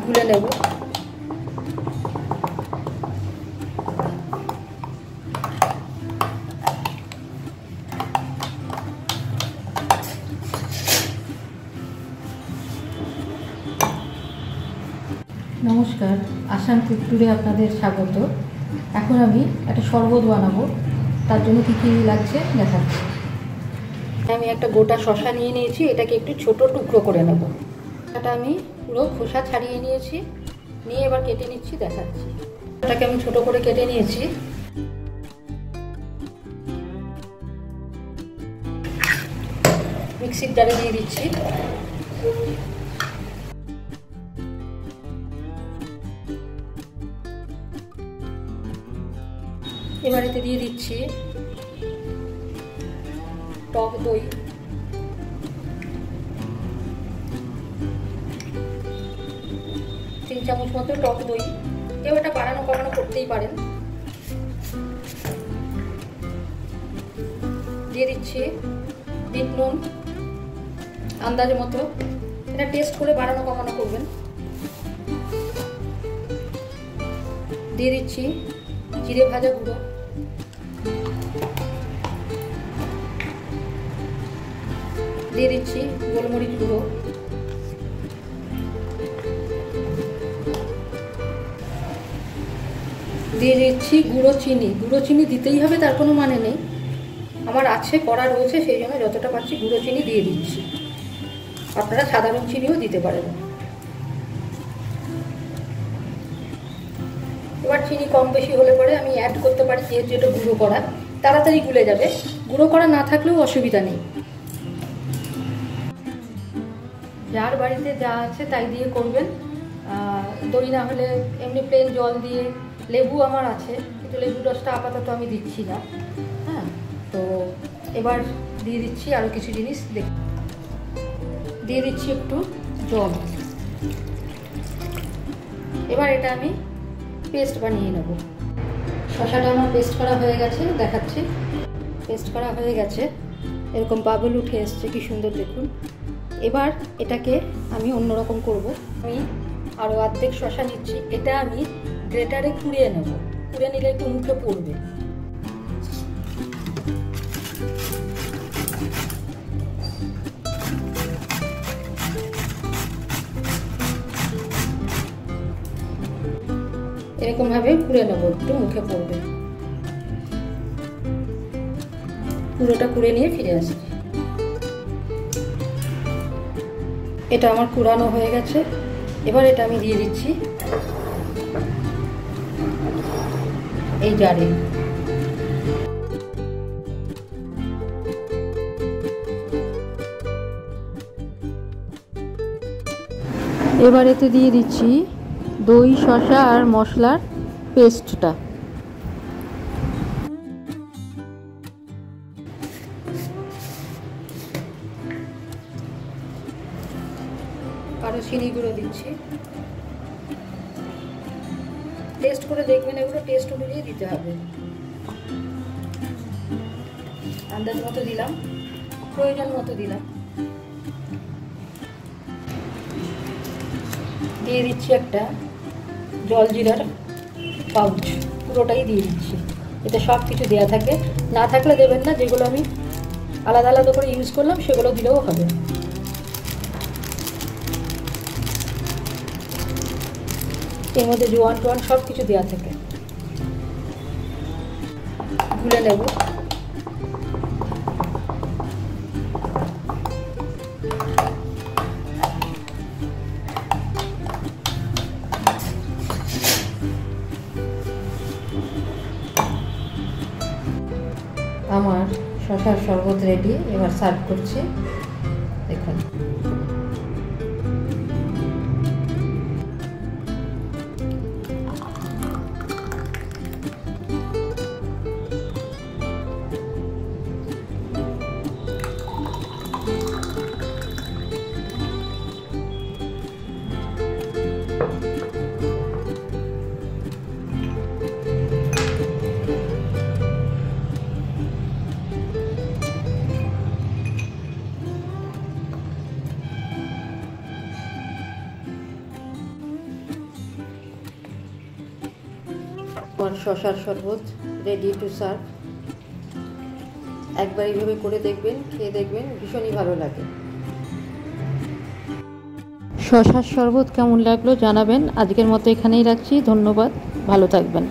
গুলে নেব। নমস্কার, আসাম কুক ট্যুরে আপনাদের স্বাগত। এখন আমি একটা শরবত বানাবো, তার জন্য কী কী লাগছে দেখাচ্ছি। আমি একটা গোটা শসা নিয়ে নিয়েছি, এটাকে একটু ছোট টুকরো করে নেব। এটা আমি পুরো খোসা ছাড়িয়ে নিয়েছি, নিয়ে এবার কেটে নিচ্ছি, দেখাচ্ছি। এটাকে আমি ছোট করে কেটে নিয়েছি। মিক্সির জারে দিয়ে দিচ্ছি। এবার এতে দিয়ে দিচ্ছি টক দই, 3 চামচ মতো টক দই। কেউ এটা বাড়ানো কমানো করতেই পারেন। দিয়ে দিচ্ছি বিট নুন আন্দাজ মতো, এটা টেস্ট করে বাড়ানো কমানো করবেন। দিয়ে দিচ্ছি জিরে ভাজা গুঁড়ো, দিয়ে দিচ্ছি গোলমরিচ গুঁড়ো, দিয়ে দিচ্ছি গুঁড়ো চিনি। গুঁড়ো চিনি দিতেই হবে তার কোনো মানে নেই, আমার আছে করা রয়েছে, সেই জন্য যতটা পাচ্ছি গুঁড়ো চিনি দিয়ে দিচ্ছি। আপনারা সাধারণ চিনিও দিতে পারেন। এবার চিনি কম বেশি হলে পরে আমি অ্যাড করতে পারি, যেহেতু এটা গুঁড়ো করা, তাড়াতাড়ি গুলে যাবে। গুঁড়ো করা না থাকলেও অসুবিধা নেই। যার বাড়িতে যা আছে তাই দিয়ে করবেন। দই না হলে এমনি প্লেন জল দিয়ে, লেবু আমার আছে কিন্তু লেবু রসটা আপাতত আমি দিচ্ছি না। হ্যাঁ, তো এবার দিয়ে দিচ্ছি আরও কিছু জিনিস। দিয়ে দিচ্ছি একটু জল। এবার এটা আমি পেস্ট বানিয়ে নেব। শসাটা আমার পেস্ট করা হয়ে গেছে, দেখাচ্ছি। পেস্ট করা হয়ে গেছে, এরকম বাবল উঠে এসছে, কি সুন্দর দেখুন। এবার এটাকে আমি অন্যরকম করব। আমি আরও অর্ধেক শসা নিচ্ছি, এটা আমি গ্রেটারে কুড়িয়ে নেব। কুড়িয়ে নিলে একটু মুখে পড়বে। এরকম ভাবে কুড়ে নেব, একটু মুখে পড়বে। পুরোটা কুড়ে নিয়ে ফিরে আসছি। এটা আমার কুড়ানো হয়ে গেছে। এবার এটা আমি দিয়ে দিচ্ছি এই জারে। এবার এতে দিয়ে দিচ্ছি দই, শসা আর মশলার পেস্টটা। আরও চিনি গুঁড়ো দিচ্ছি। টেস্ট করে দেখবেন, এগুলো টেস্ট অনুযায়ী দিতে হবে। আন্দাজ মতো দিলাম, প্রয়োজন মতো দিলাম। দিয়ে দিচ্ছি একটা জলজিরার পাউচ, পুরোটাই দিয়ে দিচ্ছি। এতে সব কিছু দেওয়া থাকে, না থাকলে দেবেন না। যেগুলো আমি আলাদা আলাদা করে ইউজ করলাম সেগুলো দিলেও হবে। এর মধ্যে জোয়ান টোয়ান সব কিছু দেওয়া থাকে। গুলে নেব। আমার শসার শরবত রেডি, এবার সার্ভ করছি, দেখুন। আমার শসার শরবত রেডি টু সার্ভ। একবার এইভাবে করে দেখবেন, খেয়ে দেখবেন, ভীষণই ভালো লাগে। শসার শরবত কেমন লাগলো জানাবেন। আজকের মতো এখানেই রাখছি। ধন্যবাদ, ভালো থাকবেন।